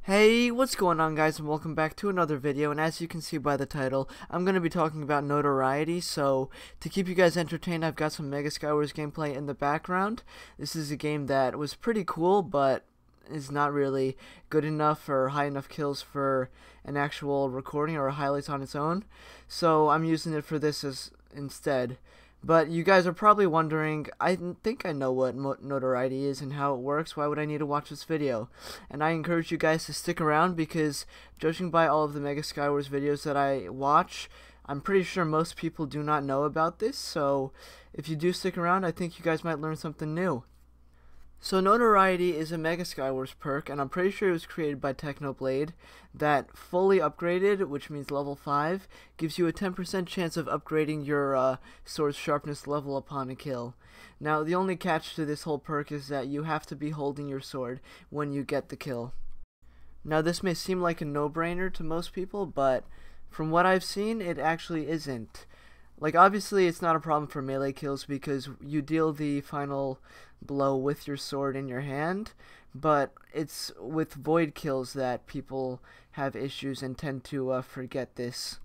Hey, what's going on, guys, and welcome back to another video. And as you can see by the title, I'm going to be talking about Notoriety. So to keep you guys entertained, I've got some Mega Skywars gameplay in the background. This is a game that was pretty cool, but is not really good enough or high enough kills for an actual recording or highlights on its own. So I'm using it for this instead. But you guys are probably wondering, I think I know what Notoriety is and how it works. Why would I need to watch this video? And I encourage you guys to stick around because judging by all of the Mega Skywars videos that I watch, I'm pretty sure most people do not know about this. So if you do stick around, I think you guys might learn something new. So Notoriety is a Mega Skywars perk, and I'm pretty sure it was created by Technoblade, that fully upgraded, which means level 5, gives you a 10% chance of upgrading your sword's sharpness level upon a kill. Now, the only catch to this whole perk is that you have to be holding your sword when you get the kill. Now, this may seem like a no-brainer to most people, but from what I've seen, it actually isn't. Like, obviously, it's not a problem for melee kills because you deal the final blow with your sword in your hand, but it's with void kills that people have issues and tend to forget this.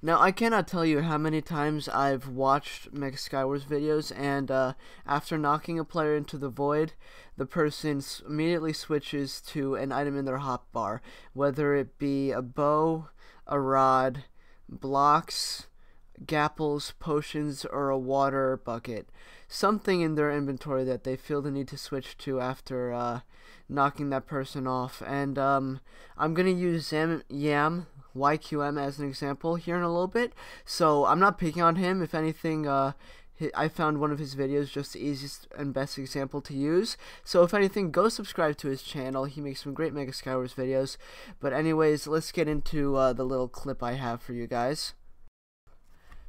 Now, I cannot tell you how many times I've watched Mega Skywars videos, and after knocking a player into the void, the person immediately switches to an item in their hotbar, whether it be a bow, a rod, blocks, gapples, potions, or a water bucket. Something in their inventory that they feel the need to switch to after knocking that person off. And I'm going to use YQM as an example here in a little bit. So I'm not picking on him. If anything, I found one of his videos just the easiest and best example to use. So if anything, go subscribe to his channel. He makes some great Mega Skywars videos. But anyways, let's get into the little clip I have for you guys.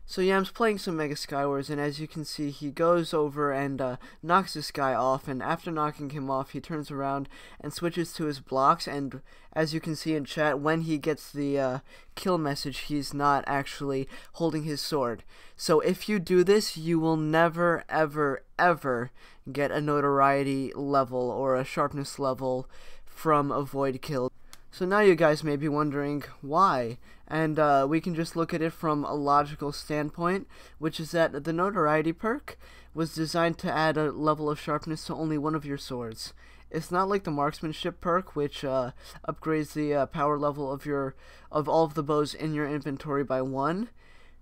So Yam's playing some Mega Skywars, and as you can see, he goes over and knocks this guy off, and after knocking him off, he turns around and switches to his blocks, and as you can see in chat, when he gets the kill message, he's not actually holding his sword. So if you do this, you will never, ever, ever get a Notoriety level or a sharpness level from a void kill. So now you guys may be wondering why, and we can just look at it from a logical standpoint, which is that the Notoriety perk was designed to add a level of sharpness to only one of your swords. It's not like the marksmanship perk, which upgrades the power level of all of the bows in your inventory by 1.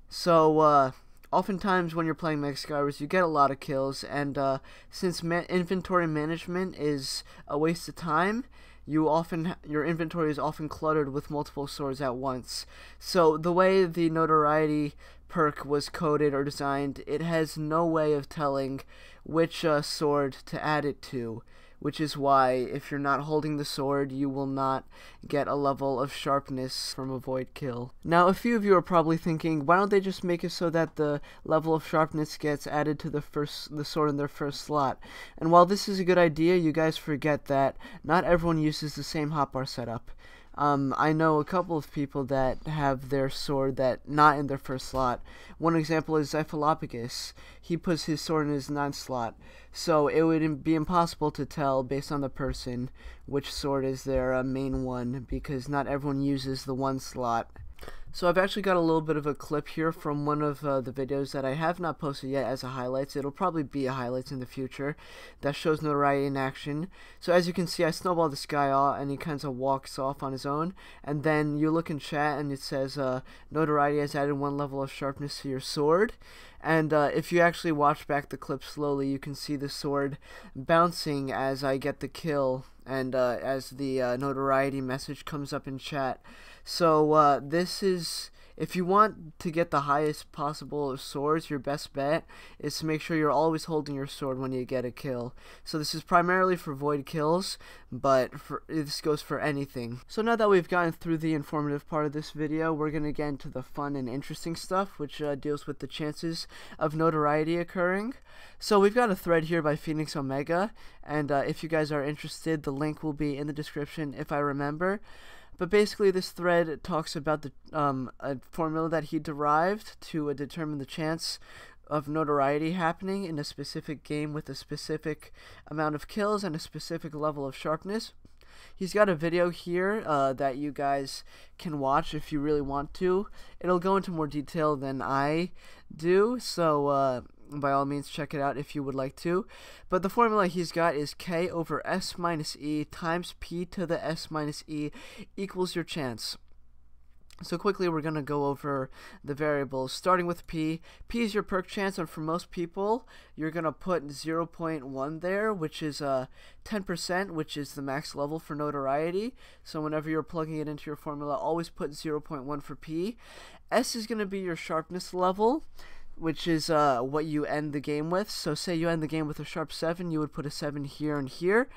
So oftentimes when you're playing Mega Skywars, you get a lot of kills, and since inventory management is a waste of time, your inventory is often cluttered with multiple swords at once. So the way the Notoriety perk was coded or designed, it has no way of telling which sword to add it to, which is why if you're not holding the sword, you will not get a level of sharpness from a void kill. Now, a few of you are probably thinking, why don't they just make it so that the level of sharpness gets added to the sword in their first slot? And while this is a good idea, you guys forget that not everyone uses the same hotbar setup. I know a couple of people that have their sword that not in their first slot. One example is Zyphalopagus. He puts his sword in his 9th slot. So it would be impossible to tell based on the person which sword is their main one, because not everyone uses the 1 slot. So I've actually got a little bit of a clip here from one of the videos that I have not posted yet as a highlights. It'll probably be a highlights in the future that shows Notoriety in action. So as you can see, I snowball this guy off and he kind of walks off on his own, and then you look in chat and it says Notoriety has added 1 level of sharpness to your sword. And if you actually watch back the clip slowly, you can see the sword bouncing as I get the kill, and as the Notoriety message comes up in chat. So this is, if you want to get the highest possible swords, your best bet is to make sure you're always holding your sword when you get a kill. So this is primarily for void kills, but this goes for anything. So now that we've gotten through the informative part of this video, we're going to get into the fun and interesting stuff, which deals with the chances of Notoriety occurring. So we've got a thread here by Phoenix Omega, and if you guys are interested, the link will be in the description if I remember. But basically, this thread talks about the a formula that he derived to determine the chance of Notoriety happening in a specific game with a specific amount of kills and a specific level of sharpness. he's got a video here that you guys can watch if you really want to. It'll go into more detail than I do, so by all means check it out if you would like to. But the formula he's got is K over S minus E times P to the S minus E equals your chance. So quickly we're going to go over the variables, starting with P. P is your perk chance, and for most people you're going to put 0.1 there, which is 10%, which is the max level for notoriety. So whenever you're plugging it into your formula, always put 0.1 for P. S is going to be your sharpness level, which is what you end the game with. So say you end the game with a sharp 7, you would put a 7 here and here.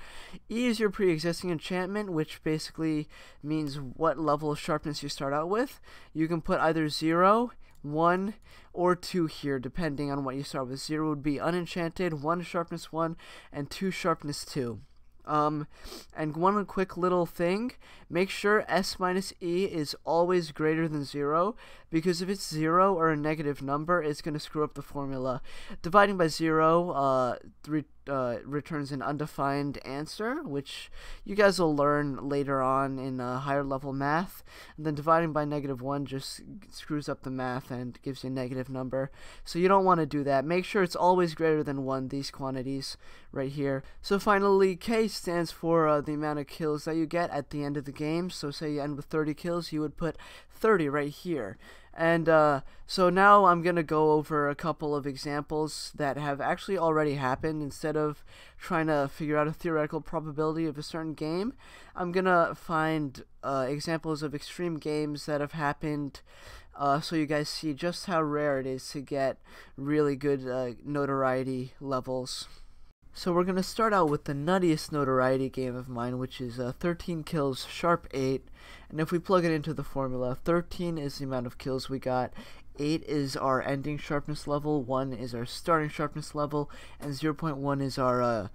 E is your pre-existing enchantment, which basically means what level of sharpness you start out with. You can put either 0, 1, or 2 here, depending on what you start with. 0 would be unenchanted, 1 sharpness 1, and 2 sharpness 2. And one quick little thing, make sure S minus E is always greater than 0, because if it's 0 or a negative number, it's going to screw up the formula. Dividing by 0 returns an undefined answer, which you guys will learn later on in higher level math. And then dividing by -1 just screws up the math and gives you a negative number. So you don't want to do that. Make sure it's always greater than 1, these quantities right here. So finally, K stands for the amount of kills that you get at the end of the game. So say you end with 30 kills, you would put 30 right here. And so now I'm going to go over a couple of examples that have actually already happened. Instead of trying to figure out a theoretical probability of a certain game, I'm going to find examples of extreme games that have happened, so you guys see just how rare it is to get really good notoriety levels. So we're going to start out with the nuttiest notoriety game of mine, which is 13 kills, sharp 8. And if we plug it into the formula, 13 is the amount of kills we got, 8 is our ending sharpness level, 1 is our starting sharpness level, and 0.1 is our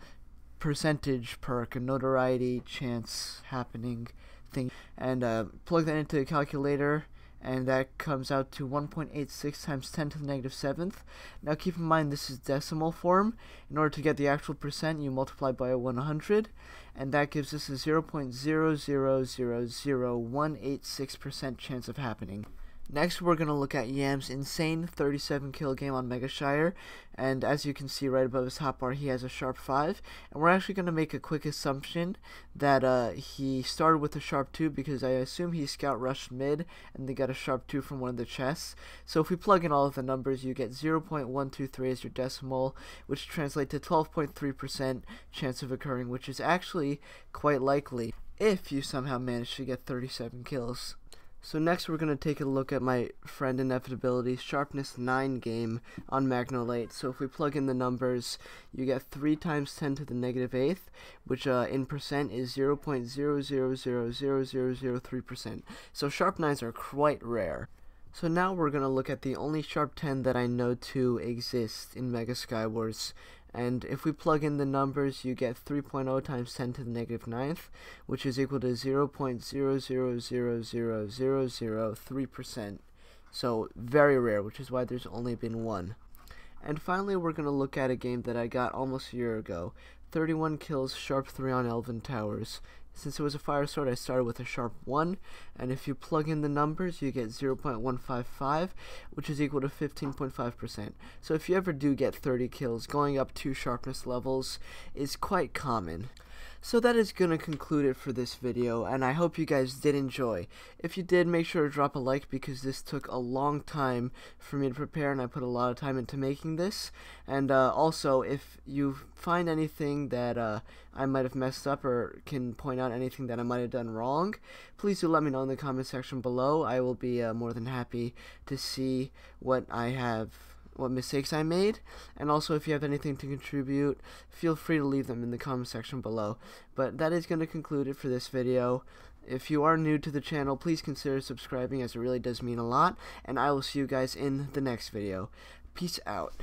percentage perk, a notoriety chance happening thing. And plug that into the calculator, and that comes out to 1.86 times 10 to the -7th. Now keep in mind this is decimal form. In order to get the actual percent, you multiply by 100, and that gives us a 0.0000186% chance of happening. Next, we're going to look at Yam's insane 37 kill game on Megashire, and as you can see right above his hotbar, he has a sharp 5, and we're actually going to make a quick assumption that he started with a sharp 2, because I assume he scout rushed mid and they got a sharp 2 from one of the chests. So if we plug in all of the numbers, you get 0.123 as your decimal, which translates to 12.3% chance of occurring, which is actually quite likely if you somehow manage to get 37 kills. So next we're going to take a look at my friend Inevitability's sharpness 9 game on Magnolate. So if we plug in the numbers, you get 3 times 10 to the -8th, which in percent is 0.0000003%. So sharp 9s are quite rare. So now we're going to look at the only sharp 10 that I know to exist in Mega Skywars. And if we plug in the numbers, you get 3.0 times 10 to the -9th, which is equal to 0.0000003%. So very rare, which is why there's only been one. And finally, we're going to look at a game that I got almost a year ago. 31 kills, sharp 3 on Elven Towers. Since it was a fire sword, I started with a sharp 1, and if you plug in the numbers, you get 0.155, which is equal to 15.5%. So if you ever do get 30 kills, going up 2 sharpness levels is quite common. So that is going to conclude it for this video, and I hope you guys did enjoy. If you did, make sure to drop a like, because this took a long time for me to prepare, and I put a lot of time into making this. And also, if you find anything that I might have messed up, or can point out anything that I might have done wrong, please do let me know in the comment section below. I will be more than happy to see what mistakes I made, and also if you have anything to contribute, feel free to leave them in the comment section below. But that is going to conclude it for this video. If you are new to the channel, please consider subscribing, as it really does mean a lot, and I will see you guys in the next video. Peace out.